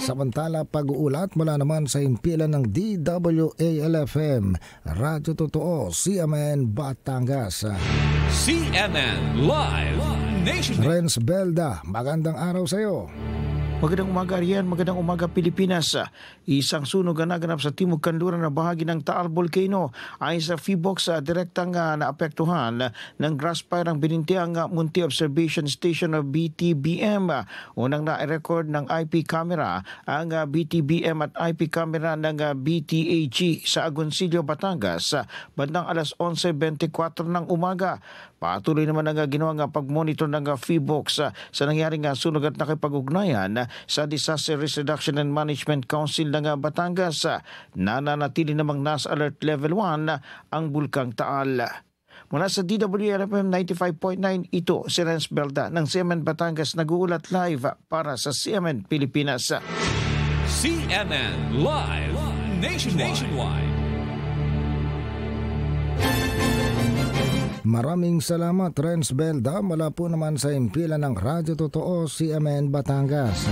Samantala, pag-uulat mula naman sa himpilan ng DWALFM, Radyo Totoo, CMN Batangas. CMN Live Nation. Renz Belda, magandang araw sa iyo. Magandang umaga Arian, magandang umaga Pilipinas. Isang sunog ang naganap sa timog kanluran na bahagi ng Taal Volcano ay sa Phibox direktang naapektuhan ng grass fire ang binintiang Munti Observation Station of BTBM. Unang na-record ng IP camera ang BTBM at IP camera ng BTAG sa Agoncillo, Batangas bandang alas 11:24 ng umaga. Patuloy naman ang ginawang pag-monitor ng Phibox sa nangyaring sunog at nakipag-ugnayan sa Disaster Risk Reduction and Management Council ng Batangas. Nananatili namang nasa alert level 1 ang Bulkang Taal. Mula sa DWLFM 95.9, ito si Renz Belda ng CMN Batangas nag-uulat live para sa CMN Pilipinas. CMN Live Nationwide. Maraming salamat, Renz Belda, mula po naman sa himpilan ng Radyo Totoo, CMN Batangas.